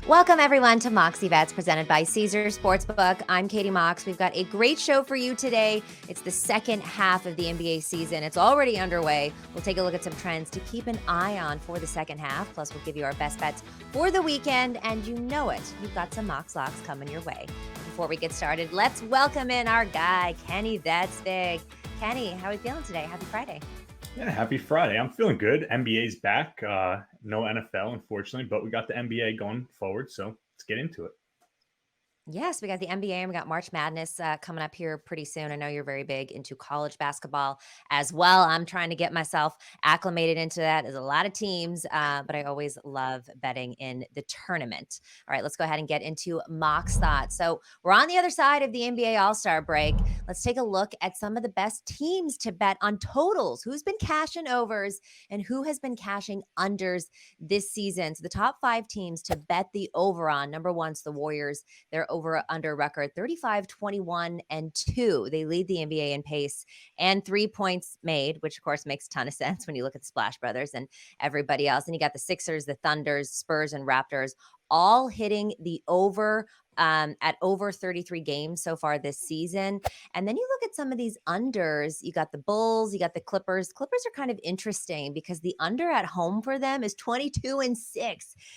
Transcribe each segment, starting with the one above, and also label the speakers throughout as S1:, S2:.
S1: Welcome, everyone, to Moxie Bets presented by Caesar Sportsbook. I'm Katie Mox. We've got a great show for you today. It's the second half of the NBA season. It's already underway. We'll take a look at some trends to keep an eye on for the second half. Plus, we'll give you our best bets for the weekend. And you know it, you've got some Mox Locks coming your way. Before we get started, let's welcome in our guy, Kenny That's Big. Kenny, how are we feeling today? Happy Friday.
S2: Yeah, happy Friday. I'm feeling good. NBA's back. No NFL, unfortunately, but we got the NBA going forward, so let's get into it.
S1: Yes, we got the NBA and we got March Madness coming up here pretty soon. I know you're very big into college basketball as well. I'm trying to get myself acclimated into that. There's a lot of teams, but I always love betting in the tournament. All right, let's go ahead and get into Mox Thoughts. So we're on the other side of the NBA All-Star break. Let's take a look at some of the best teams to bet on totals. Who's been cashing overs and who has been cashing unders this season? So the top 5 teams to bet the over on. Number one's the Warriors. They're over under record 35, 21, and 2. They lead the NBA in pace and 3 points made, which of course makes a ton of sense when you look at the Splash Brothers and everybody else. And you got the Sixers, the Thunders, Spurs, and Raptors all hitting the over at over 33 games so far this season. And then you look at some of these unders. You got the Bulls, you got the Clippers. Clippers are kind of interesting because the under at home for them is 22-6,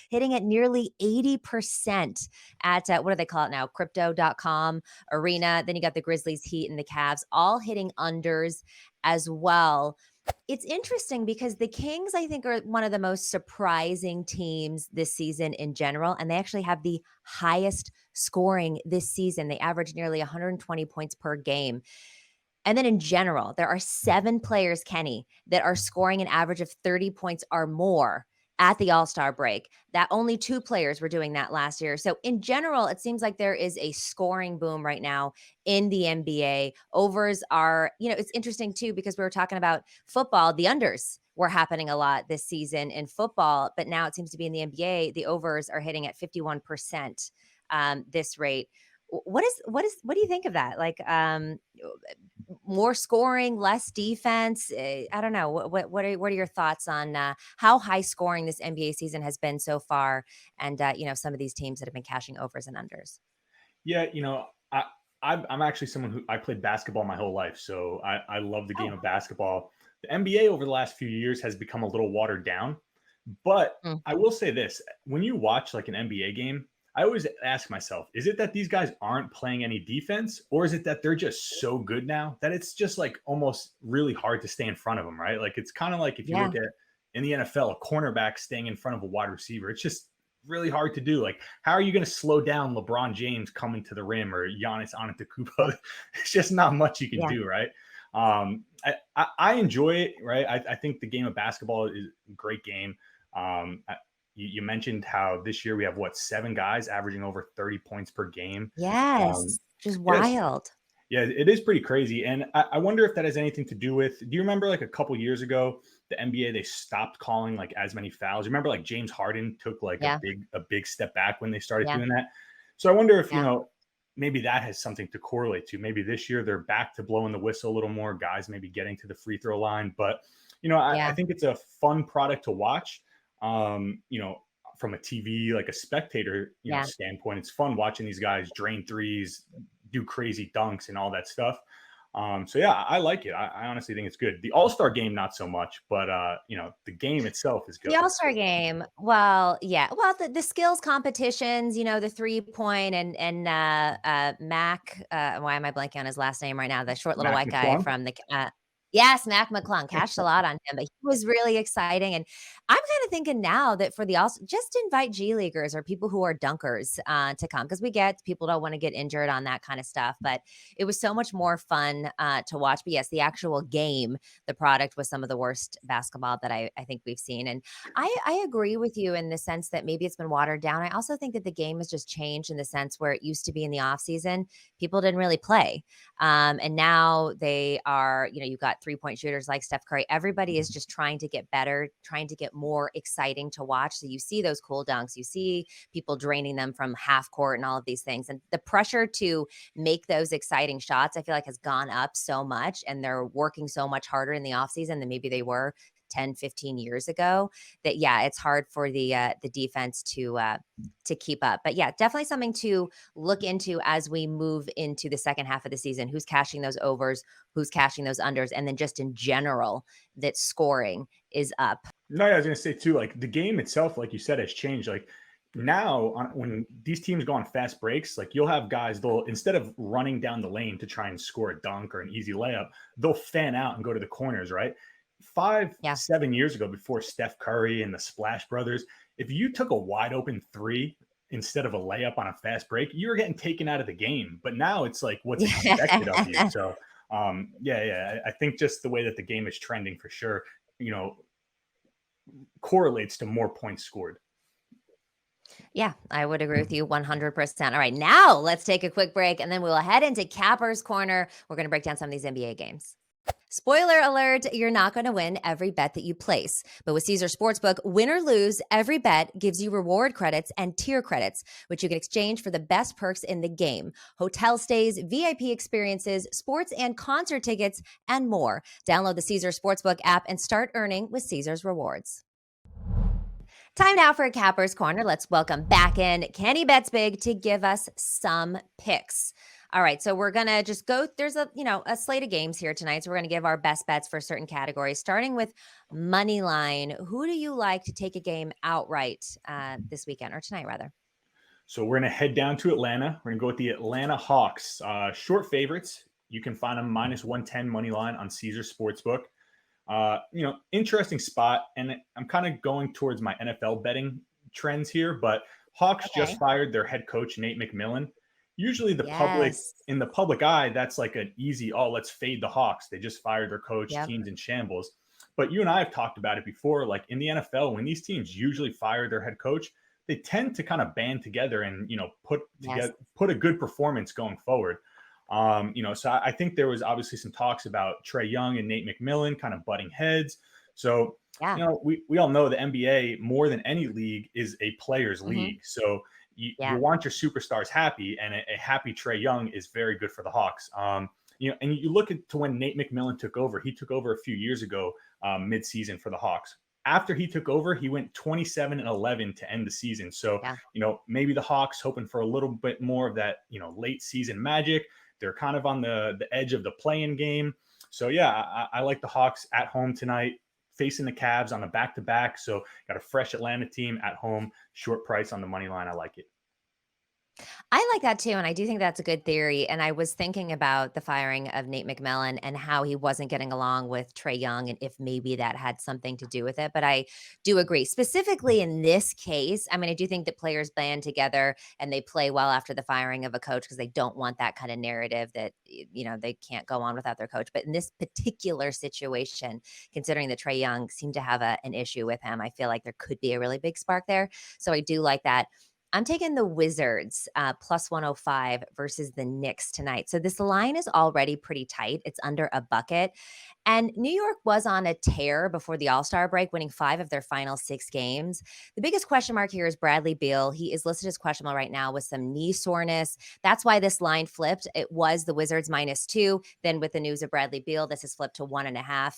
S1: hitting at nearly 80% at what do they call it now? Crypto.com arena. Then you got the Grizzlies, Heat, and the Cavs all hitting unders as well. It's interesting because the Kings, I think, are one of the most surprising teams this season in general, and they actually have the highest scoring this season. They average nearly 120 points per game. And then in general, there are 7 players, Kenny, that are scoring an average of 30 points or more at the All-Star break. That only 2 players were doing that last year. So in general, it seems like there is a scoring boom right now in the NBA. Overs are, it's interesting too, because we were talking about football. The unders were happening a lot this season in football, but now it seems to be in the NBA. The overs are hitting at 51% this rate. What do you think of that? Like, more scoring, less defense. I don't know. What are your thoughts on how high scoring this NBA season has been so far, and some of these teams that have been cashing overs and unders?
S2: Yeah, I'm actually someone who I played basketball my whole life, so I love the game
S1: Oh,
S2: of basketball. The NBA over the last few years has become a little watered down, but
S1: mm,
S2: I will say this: when you watch like an NBA game, I always ask myself, is it that these guys aren't playing any defense, or is it that they're just so good now that it's just like almost really hard to stay in front of them, right? Like it's kind of like if you
S1: yeah,
S2: look at in the NFL, a cornerback staying in front of a wide receiver, it's just really hard to do. Like, how are you going to slow down LeBron James coming to the rim or Giannis
S1: yeah,
S2: Antetokounmpo? It's just not much you can
S1: yeah.
S2: do, right? I enjoy it, right? I think the game of basketball is a great game. You mentioned how this year we have 7 guys averaging over 30 points per game. Um,
S1: Yes, just
S2: yes,
S1: wild.
S2: yeah, it is pretty crazy. And I wonder if that has anything to do with, do you remember like a couple years ago, the NBA, they stopped calling like as many fouls. You remember like James Harden took like
S1: Yeah,
S2: a big step back when they started
S1: yeah,
S2: doing that. So I wonder if,
S1: yeah,
S2: maybe that has something to correlate to. Maybe this year they're back to blowing the whistle a little more, guys maybe getting to the free throw line. But, I
S1: yeah,
S2: think it's a fun product to watch. From a TV, like a spectator,
S1: yeah.
S2: standpoint, it's fun watching these guys drain threes, do crazy dunks and all that stuff. So yeah, I like it. I honestly think it's good. The All-Star game, not so much, but the game itself is good.
S1: The All-Star game, well, yeah. Well, the skills competitions, the 3-point and Mac, why am I blanking on his last name right now? The short little
S2: Mac
S1: white guy
S2: McClung.
S1: from the yes, Mac McClung cashed a lot on him, but he was really exciting, and I'm kinda thinking now that for the All just invite G leaguers or people who are dunkers, to come because we get people don't wanna get injured on that kinda stuff, but it was so much more fun, to watch. But yes, the actual game, the product was some of the worst basketball that I think we've seen, and I agree with you in the sense that maybe it's been watered down. I also think that the game has just changed in the sense where it used to be in the off season, people didn't really play. And now they are, you've got 3-point shooters like Steph Curry. Everybody is just trying to get better, trying to get more exciting to watch. So you see those cool dunks, you see people draining them from half court and all of these things. And the pressure to make those exciting shots, I feel like has gone up so much and they're working so much harder in the offseason than maybe they were 10, 15 years ago, that yeah, it's hard for the defense to keep up. But yeah, definitely something to look into as we move into the second half of the season. Who's cashing those overs, who's cashing those unders, and then just in general, that scoring is up.
S2: No, yeah, I was gonna say too, like the game itself, like you said, has changed. Like now, when these teams go on fast breaks, like you'll have guys, they'll instead of running down the lane to try and score a dunk or an easy layup, they'll fan out and go to the corners, right? Five,
S1: Yeah.
S2: 7 years ago, before Steph Curry and the Splash Brothers, if you took a wide open three instead of a layup on a fast break, you were getting taken out of the game. But now it's like what's expected of you.
S1: Yeah.
S2: So, yeah, I think just the way that the game is trending for sure, you know, correlates to more points scored.
S1: Yeah, I would agree with you 100%. All right, now let's take a quick break and then we'll head into Capper's Corner. We're going to break down some of these NBA games. Spoiler alert, you're not going to win every bet that you place. But with Caesar Sportsbook, win or lose, every bet gives you reward credits and tier credits, which you can exchange for the best perks in the game: hotel stays, VIP experiences, sports and concert tickets, and more. Download the Caesar Sportsbook app and start earning with Caesar's Rewards. Time now for a Capper's Corner. Let's welcome back in Kenny Bets Big to give us some picks. All right, so we're gonna just go. There's a slate of games here tonight, so we're gonna give our best bets for certain categories. Starting with money line, who do you like to take a game outright this weekend, or tonight rather?
S2: So we're going to head down to Atlanta. We're going to go with the Atlanta Hawks. Short favorites. You can find them -110 money line on Caesar Sportsbook. Interesting spot. And I'm kind of going towards my NFL betting trends here, but Hawks just
S1: Okay.
S2: fired their head coach, Nate McMillan. Usually
S1: Yes.
S2: in the public eye, that's like an easy, oh, let's fade the Hawks. They just fired their coach,
S1: Yep.
S2: teams in shambles. But you and I have talked about it before. Like in the NFL, when these teams usually fire their head coach, they tend to kind of band together and
S1: Yes.
S2: put a good performance going forward. So I think there was obviously some talks about Trey Young and Nate McMillan kind of butting heads. So
S1: Yeah.
S2: we all know the NBA more than any league is a players
S1: Hmm.
S2: league. So you
S1: Yeah.
S2: want your superstars happy, and a happy Trey Young is very good for the Hawks. And you look at to when Nate McMillan took over. He took over a few years ago, mid-season for the Hawks. After he took over, he went 27-11 to end the season. So,
S1: Yeah.
S2: maybe the Hawks hoping for a little bit more of that, late season magic. They're kind of on the edge of the play-in game. So, yeah, I like the Hawks at home tonight, facing the Cavs on a back-to-back. So, got a fresh Atlanta team at home, short price on the money line. I like it.
S1: I like that too, and I do think that's a good theory. And I was thinking about the firing of Nate McMillan and how he wasn't getting along with Trey Young, and if maybe that had something to do with it. But I do agree, specifically in this case. I mean, I do think that players band together and they play well after the firing of a coach because they don't want that kind of narrative that they can't go on without their coach. But in this particular situation, considering that Trey Young seemed to have an issue with him, I feel like there could be a really big spark there. So I do like that. I'm taking the Wizards plus 105 versus the Knicks tonight. So this line is already pretty tight. It's under a bucket. And New York was on a tear before the All-Star break, winning 5 of their final 6 games. The biggest question mark here is Bradley Beal. He is listed as questionable right now with some knee soreness. That's why this line flipped. It was the Wizards -2. Then with the news of Bradley Beal, this has flipped to 1.5,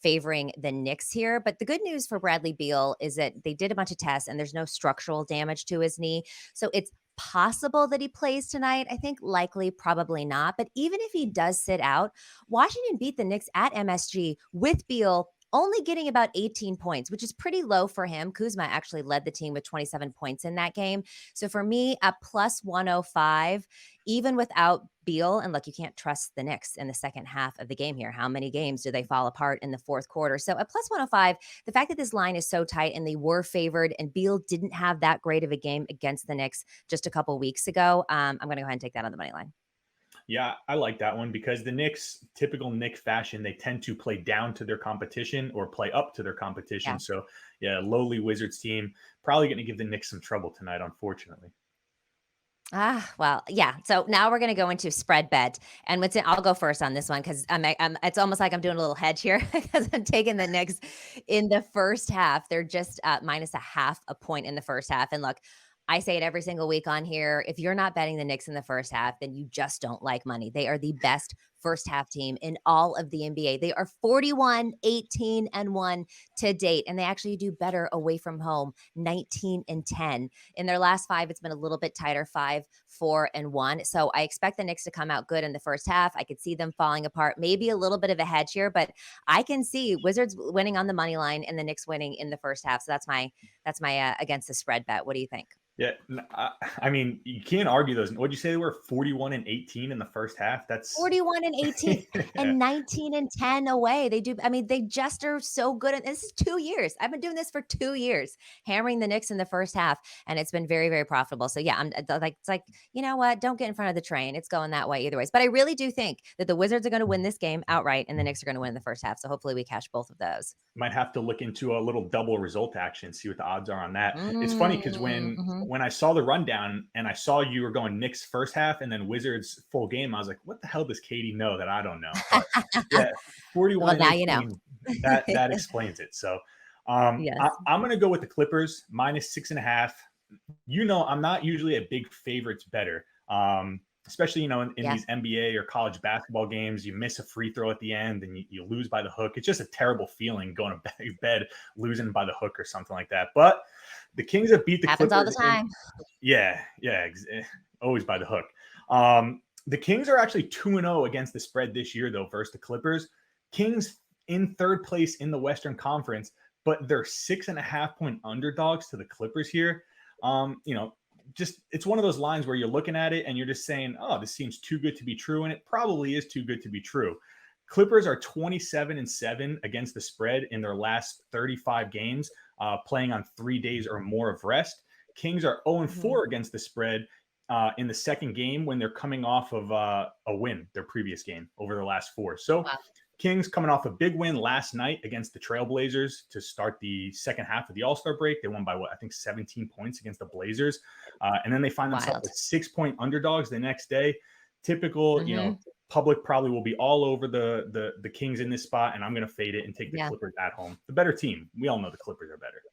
S1: favoring the Knicks here. But the good news for Bradley Beal is that they did a bunch of tests and there's no structural damage to his knee. So it's possible that he plays tonight. I think likely, probably not. But even if he does sit out, Washington beat the Knicks at MSG with Beal only getting about 18 points, which is pretty low for him. Kuzma actually led the team with 27 points in that game. So for me, a plus 105, even without Beal, and look, you can't trust the Knicks in the second half of the game here. How many games do they fall apart in the fourth quarter? So a plus 105, the fact that this line is so tight and they were favored and Beal didn't have that great of a game against the Knicks just a couple weeks ago, I'm going to go ahead and take that on the money line.
S2: Yeah, I like that one because the Knicks, typical Knick fashion, they tend to play down to their competition or play up to their competition.
S1: Yeah.
S2: So, yeah, lowly Wizards team probably going to give the Knicks some trouble tonight, unfortunately.
S1: Well, yeah. So now we're going to go into spread bet, and I'll go first on this one because it's almost like I'm doing a little hedge here because I'm taking the Knicks in the first half. They're just minus a half a point in the first half. And look, I say it every single week on here. If you're not betting the Knicks in the first half, then you just don't like money. They are the best first half team in all of the NBA. They are 41-18-1 to date, and they actually do better away from home, 19-10. In their last five, it's been a little bit tighter, 5-4-1. So I expect the Knicks to come out good in the first half. I could see them falling apart, maybe a little bit of a hedge here, but I can see Wizards winning on the money line and the Knicks winning in the first half. So that's my against the spread bet. What do you think?
S2: Yeah, I mean, you can't argue those. What'd you say they were 41-18 in the first half? That's
S1: 41-18
S2: yeah,
S1: and 19-10 away. They do. I mean, they just are so good. And this is 2 years. I've been doing this for 2 years, hammering the Knicks in the first half, and it's been very, very profitable. So yeah, I'm like, it's like, you know what? Don't get in front of the train. It's going that way either ways. But I really do think that the Wizards are going to win this game outright, and the Knicks are going to win in the first half. So hopefully we catch both of those.
S2: might have to look into a little double result action, see what the odds are on that. It's funny because when
S1: Mhm.
S2: when I saw the rundown and I saw you were going Knicks first half and then Wizards full game, I was like, what the hell does Katie know that I don't know? But yeah, 41
S1: Well,
S2: and
S1: now you know.
S2: 18, that explains it. So
S1: Yes.
S2: I'm gonna go with the Clippers -6.5. I'm not usually a big favorites better. Especially, in
S1: Yeah.
S2: these NBA or college basketball games, you miss a free throw at the end and you lose by the hook. It's just a terrible feeling going to bed losing by the hook or something like that. But the Kings have beat the
S1: Happens all the
S2: Clippers in,
S1: time.
S2: yeah, yeah, always by the hook. The Kings are actually 2-0 against the spread this year, though, versus the Clippers. Kings in third place in the Western Conference, but they're 6.5 point underdogs to the Clippers here. Just it's one of those lines where you're looking at it and you're just saying, oh, this seems too good to be true. And it probably is too good to be true. Clippers are 27-7 against the spread in their last 35 games, playing on 3 days or more of rest. Kings are 0
S1: Mhm.
S2: 4 against the spread in the second game when they're coming off of a win, their previous game over the last four. So
S1: Wow.
S2: Kings coming off a big win last night against the Trailblazers to start the second half of the All-Star break. They won by what I think 17 points against the Blazers, and then they find themselves
S1: Wild.
S2: as 6 point underdogs the next day. Typical,
S1: Mhm.
S2: public probably will be all over the Kings in this spot, and I'm going to fade it and take the
S1: Yeah.
S2: Clippers at home. The better team. We all know the Clippers are better.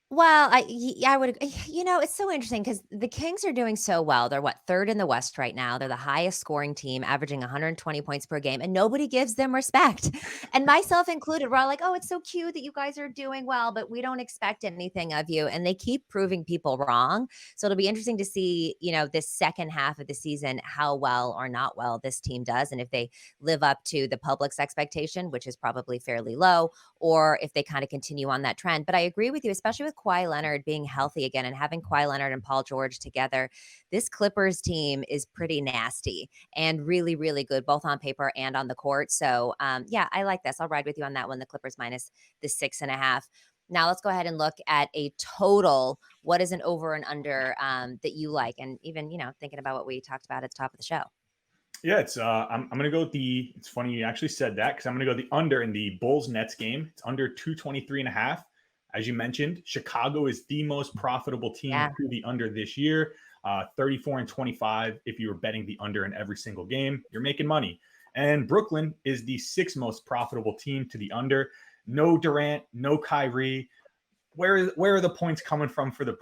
S1: Well, I would it's so interesting because the Kings are doing so well. They're what, 3rd in the West right now. They're the highest scoring team, averaging 120 points per game, and nobody gives them respect. And myself included, we're all like, "Oh, it's so cute that you guys are doing well, but we don't expect anything of you." And they keep proving people wrong. So it'll be interesting to see, this second half of the season, how well or not well this team does, and if they live up to the public's expectation, which is probably fairly low, or if they kind of continue on that trend. But I agree with you, especially with Kawhi Leonard being healthy again and having Kawhi Leonard and Paul George together. This Clippers team is pretty nasty and really, really good, both on paper and on the court. So, yeah, I like this. I'll ride with you on that one. The Clippers minus the 6.5. Now let's go ahead and look at a total. What is an over and under that you like? And even, thinking about what we talked about at the top of the show.
S2: Yeah, I'm gonna go with the. It's funny you actually said that because I'm gonna go the under in the Bulls Nets game. It's under 223.5. As you mentioned, Chicago is the most profitable team
S1: Yeah.
S2: to the under this year. 34-25. If you were betting the under in every single game, you're making money. And Brooklyn is the sixth most profitable team to the under. No Durant, no Kyrie. Where are the points coming from for the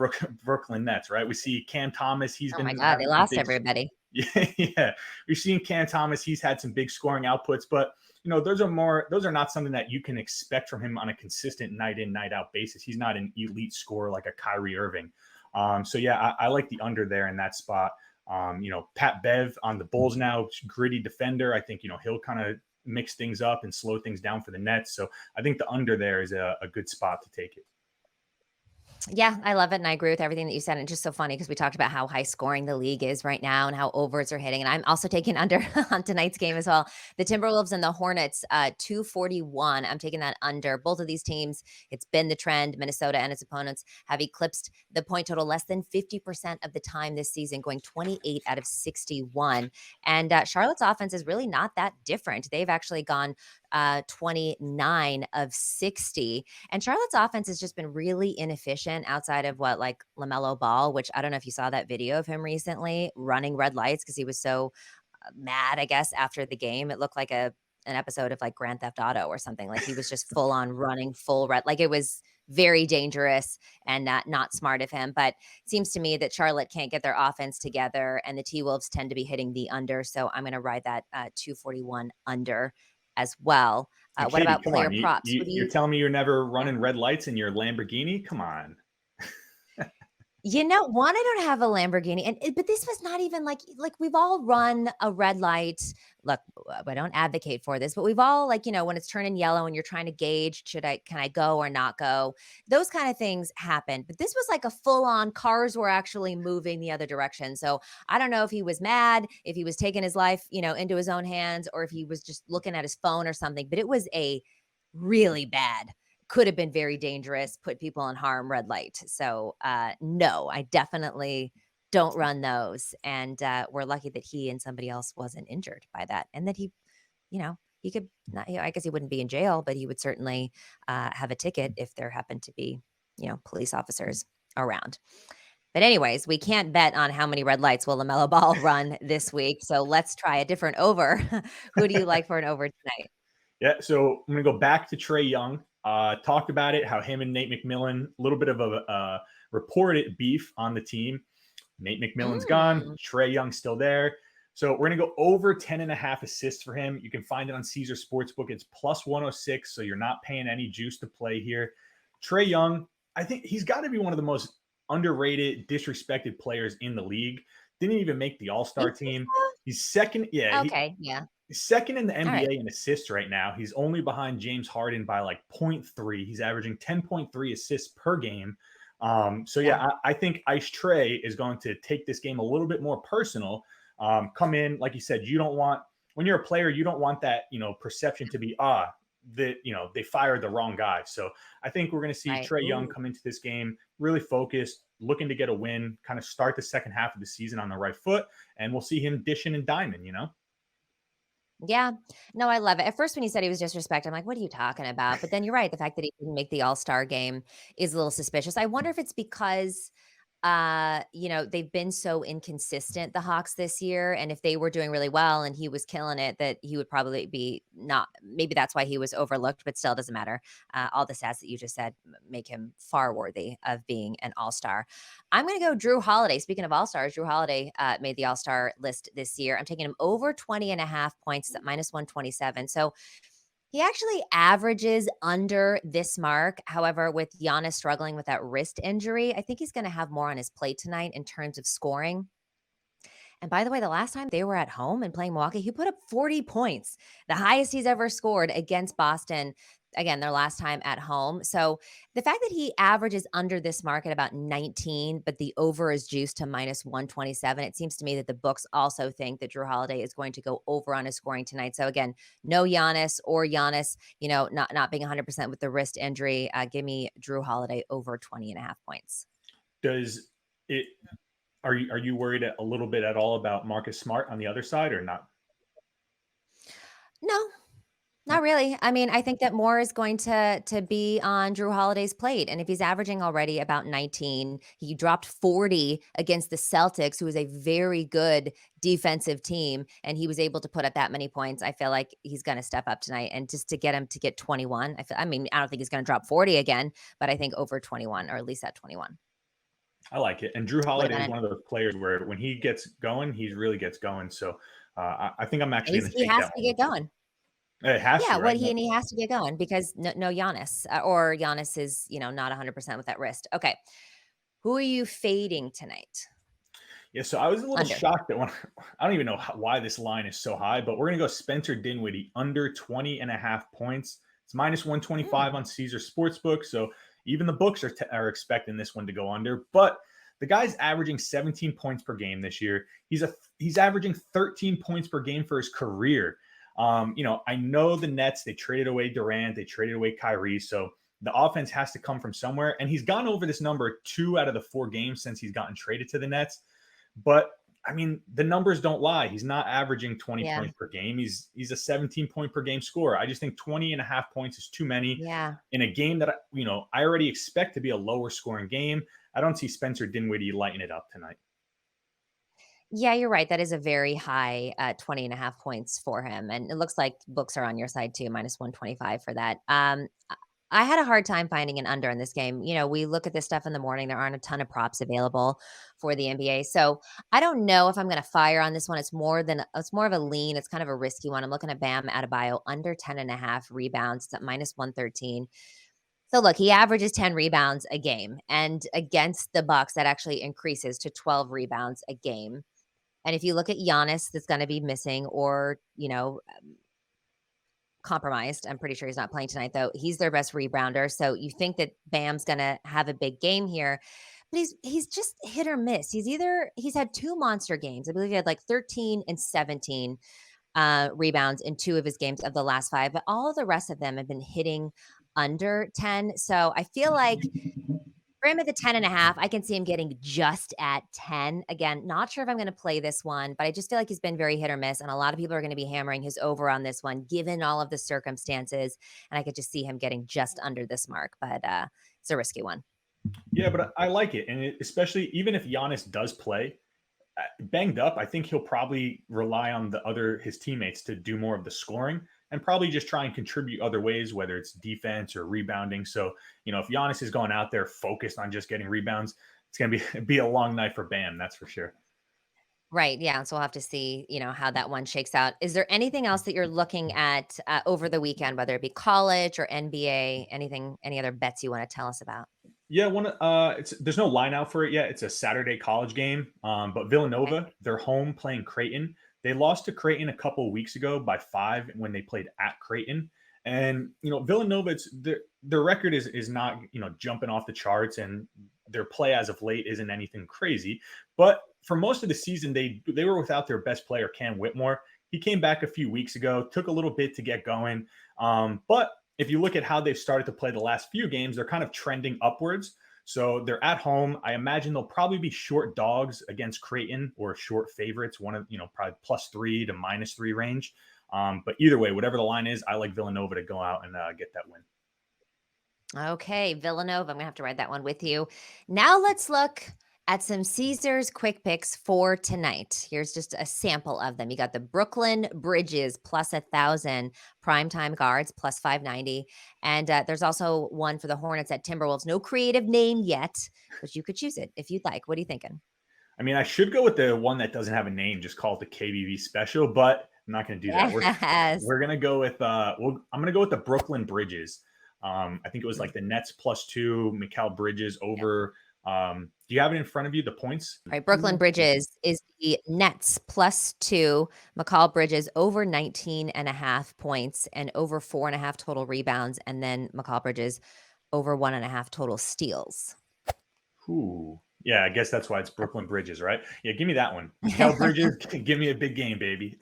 S2: Brooklyn Nets? Right, we see Cam Thomas. He's
S1: Oh my
S2: been
S1: God. They
S2: having some
S1: lost
S2: big.
S1: everybody.
S2: Yeah, yeah. We've seen Cam Thomas. He's had some big scoring outputs, but those are not something that you can expect from him on a consistent night in, night out basis. He's not an elite scorer like a Kyrie Irving. So yeah, I like the under there in that spot. Pat Bev on the Bulls now, gritty defender. I think, he'll kind of mix things up and slow things down for the Nets. So I think the under there is a good spot to take it.
S1: Yeah, I love it, and I agree with everything that you said. And it's just so funny because we talked about how high scoring the league is right now and how overs are hitting. And I'm also taking under on tonight's game as well. The Timberwolves and the Hornets, 241. I'm taking that under. Both of these teams, it's been the trend. Minnesota and its opponents have eclipsed the point total less than 50% of the time this season, going 28 out of 61. And Charlotte's offense is really not that different. They've actually gone 29 of 60. And Charlotte's offense has just been really inefficient outside of what, like LaMelo Ball, which I don't know if you saw that video of him recently running red lights because he was so mad, I guess, after the game. It looked like an episode of like Grand Theft Auto or something. Like he was just full on running full red. Like it was very dangerous and not smart of him. But it seems to me that Charlotte can't get their offense together, and the T Wolves tend to be hitting the under. So I'm going to ride that 241 under as well.
S2: And
S1: What
S2: Katie,
S1: about
S2: come
S1: player
S2: on,
S1: props? Who do
S2: you're
S1: you?
S2: telling me you're never
S1: Yeah.
S2: running red lights in your Lamborghini? Come on.
S1: You know, one, I don't have a Lamborghini, and but this was not even like we've all run a red light. Look, I don't advocate for this, but we've all when it's turning yellow and you're trying to gauge, can I go or not go? Those kind of things happen. But this was like a full on cars were actually moving the other direction. So I don't know if he was mad, if he was taking his life, into his own hands, or if he was just looking at his phone or something. But it was a really bad, could have been very dangerous, put people in harm, red light. So, no, I definitely don't run those. And we're lucky that he and somebody else wasn't injured by that. And that he could not, I guess he wouldn't be in jail, but he would certainly have a ticket if there happened to be, police officers around. But, anyways, we can't bet on how many red lights will LaMelo Ball run this week. So let's try a different over. Who do you like for an over tonight?
S2: Yeah, so I'm gonna go back to Trey Young. Talked about it, how him and Nate McMillan, a little bit of a reported beef on the team. Nate McMillan's gone.
S1: Mm,
S2: Trey Young's still there. So we're gonna go over 10 and a half assists for him. You can find it on Caesar Sportsbook. It's plus 106, so you're not paying any juice to play here. Trey Young, I think he's got to be one of the most underrated, disrespected players in the league. Didn't even make the
S1: you
S2: All-Star
S1: think
S2: team.
S1: so?
S2: He's second. Yeah,
S1: Okay, yeah.
S2: he's second in the
S1: All right.
S2: NBA in assists right now. He's only behind James Harden by like zero point 0.3. He's averaging 10.3 assists per game. So
S1: Yeah.
S2: yeah, I think Ice Trey is going to take this game a little bit more personal. Come in, like you said, you don't want when you're a player, you don't want that perception to be that they fired the wrong guy. So I think we're going to see
S1: Right.
S2: Trey Young
S1: Ooh.
S2: come into this game really focused, looking to get a win, kind of start the second half of the season on the right foot, and we'll see him dishing and diming.
S1: Yeah. No, I love it. At first, when you said he was disrespect, I'm like, what are you talking about? But then you're right. The fact that he didn't make the All-Star game is a little suspicious. I wonder if it's because they've been so inconsistent, the Hawks this year. And if they were doing really well and he was killing it, that he would probably be not, maybe that's why he was overlooked, but still doesn't matter. All the stats that you just said make him far worthy of being an all-star. I'm going to go Drew Holiday. Speaking of all-stars, Drew Holiday made the all-star list this year. I'm taking him over 20 and a half points at minus 127. So he actually averages under this mark. However, with Giannis struggling with that wrist injury, I think he's going to have more on his plate tonight in terms of scoring. And by the way, the last time they were at home and playing Milwaukee, he put up 40 points, the highest he's ever scored against Boston. Again, their last time at home. So the fact that he averages under this mark at about 19, but the over is juiced to minus 127, it seems to me that the books also think that Drew Holiday is going to go over on his scoring tonight. So again, no Giannis, not being 100% with the wrist injury. Give me Drew Holiday over 20 and a half points.
S2: Does it? Are you worried a little bit at all about Marcus Smart on the other side or not?
S1: No, not really. I mean, I think that more is going to be on Drew Holiday's plate, and if he's averaging already about 19, he dropped 40 against the Celtics, who is a very good defensive team, and he was able to put up that many points. I feel like he's gonna step up tonight, and just to get him to get 21, I mean, I don't think he's gonna drop 40 again, but I think over 21 or at least at 21.
S2: I like it. And Drew
S1: What
S2: Holiday
S1: about
S2: is
S1: it?
S2: one of those players where when he gets going, he really gets going. So I think I'm actually going to
S1: He
S2: take
S1: has
S2: that
S1: to
S2: one
S1: get
S2: with you.
S1: going.
S2: It has
S1: Yeah,
S2: to, right?
S1: what he and he has to get going because no Giannis, or Giannis is, not 100% with that wrist. Okay. Who are you fading tonight?
S2: Yeah, so I was a little
S1: Under.
S2: shocked that when I don't even know why this line is so high, but we're going to go Spencer Dinwiddie under 20 and a half points. It's minus 125
S1: Mm,
S2: on Caesar Sportsbook. So even the books are expecting this one to go under. But the guy's averaging 17 points per game this year. He's averaging 13 points per game for his career. I know the Nets, they traded away Durant, they traded away Kyrie. So the offense has to come from somewhere. And he's gone over this number 2 out of the 4 games since he's gotten traded to the Nets. But I mean, the numbers don't lie. He's not averaging 20
S1: yeah.
S2: points per game. He's a 17 point per game scorer. I just think 20 and a half points is too many
S1: Yeah.
S2: in a game that I already expect to be a lower scoring game. I don't see Spencer Dinwiddie lighting it up tonight.
S1: Yeah, you're right. That is a very high 20 and a half points for him. And it looks like books are on your side too, minus 125 for that. I had a hard time finding an under in this game. We look at this stuff in the morning. There aren't a ton of props available for the NBA. So I don't know if I'm going to fire on this one. It's more of a lean. It's kind of a risky one. I'm looking at Bam Adebayo under 10.5 rebounds. It's at minus 113. So look, he averages 10 rebounds a game. And against the Bucks, that actually increases to 12 rebounds a game. And if you look at Giannis, that's going to be missing or, compromised. I'm pretty sure he's not playing tonight, though. He's their best rebounder. So you think that Bam's gonna have a big game here, but he's just hit or miss. He's had two monster games. I believe he had like 13 and 17 rebounds in two of his games of the last five, but all of the rest of them have been hitting under 10. So I feel like for him at the 10.5, I can see him getting just at 10. Again, not sure if I'm going to play this one, but I just feel like he's been very hit or miss. And a lot of people are going to be hammering his over on this one, given all of the circumstances. And I could just see him getting just under this mark, but it's a risky one.
S2: Yeah, but I like it. And especially even if Giannis does play banged up, I think he'll probably rely on his teammates to do more of the scoring and probably just try and contribute other ways, whether it's defense or rebounding. So, if Giannis is going out there focused on just getting rebounds, it's going to be a long night for Bam. That's for sure.
S1: Right. Yeah. So we'll have to see, how that one shakes out. Is there anything else that you're looking at over the weekend, whether it be college or NBA, any other bets you want to tell us about?
S2: Yeah, there's no line out for it yet. It's a Saturday college game. But
S1: Okay.
S2: Villanova, they're home playing Creighton. They lost to Creighton a couple of weeks ago by 5 when they played at Creighton. And Villanova, their record is not jumping off the charts, and their play as of late isn't anything crazy. But for most of the season, they were without their best player, Cam Whitmore. He came back a few weeks ago, took a little bit to get going. But if you look at how they've started to play the last few games, they're kind of trending upwards. So they're at home. I imagine they'll probably be short dogs against Creighton or short favorites, probably +3 to -3 range. But either way, whatever the line is, I like Villanova to go out and get that win.
S1: Okay, Villanova. I'm gonna have to write that one with you. Now let's look at some Caesars quick picks for tonight. Here's just a sample of them. You got the Brooklyn Bridges +1,000, primetime guards +590, and there's also one for the Hornets at Timberwolves. No creative name yet, but you could choose it if you'd like. What are you thinking?
S2: I mean, I should go with the one that doesn't have a name, just call it the KBV special, but I'm not going to do that.
S1: Yes.
S2: We're going to go with I'm going to go with the Brooklyn Bridges. I think it was like the Nets +2, Mikal Bridges over. Do you have it in front of you, the points?
S1: All right, Brooklyn Bridges is the Nets +2, McCall Bridges over 19.5 points and over 4.5 total rebounds, and then McCall Bridges over 1.5 total steals.
S2: Ooh. Yeah, I guess that's why it's Brooklyn Bridges, right? Yeah, give me that one. Mikal Bridges, give me a big game, baby.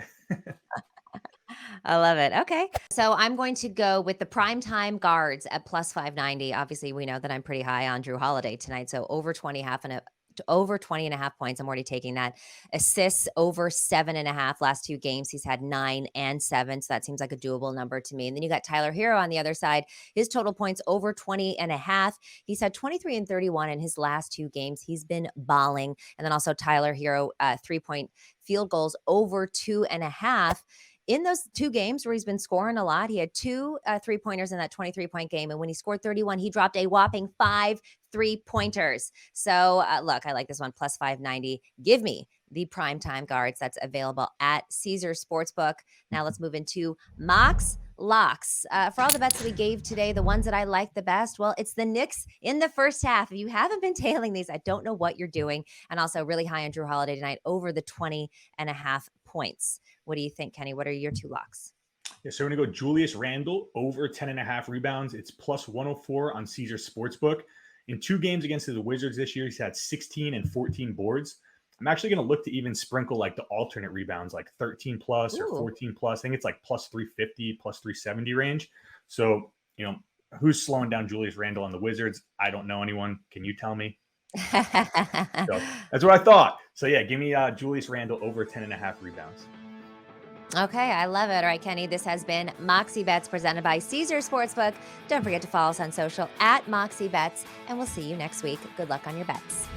S1: I love it. Okay. So I'm going to go with the primetime guards at +590. Obviously, we know that I'm pretty high on Drew Holiday tonight. So over 20.5 points. I'm already taking that. Assists over 7.5 last two games. He's had 9 and 7. So that seems like a doable number to me. And then you got Tyler Hero on the other side. His total points over 20.5. He's had 23 and 31 in his last two games. He's been balling. And then also Tyler Hero, 3-point field goals over 2.5. In those two games where he's been scoring a lot, he had two 3-pointers in that 23-point game. And when he scored 31, he dropped a whopping 5 3-pointers. So look, I like this one +590. Give me the primetime guards that's available at Caesar Sportsbook. Now let's move into Mox Locks. For all the bets that we gave today, the ones that I like the best, well, it's the Knicks in the first half. If you haven't been tailing these, I don't know what you're doing. And also really high on Drew Holiday tonight over the 20.5 points. What do you think, Kenny? What are your two locks?
S2: Yeah, so we're going to go Julius Randle over 10.5 rebounds. It's +104 on Caesar Sportsbook. In two games against the Wizards this year, he's had 16 and 14 boards. I'm actually going to look to even sprinkle like the alternate rebounds, like 13 plus or 14 plus. I think it's like +350, +370 range. So, who's slowing down Julius Randle on the Wizards? I don't know anyone. Can you tell me? So that's what I thought. So yeah, give me Julius Randle over 10.5 rebounds.
S1: Okay, I love it. All right, Kenny, this has been Moxie Bets presented by Caesar Sportsbook. Don't forget to follow us on social at Moxie Bets, and we'll see you next week. Good luck on your bets.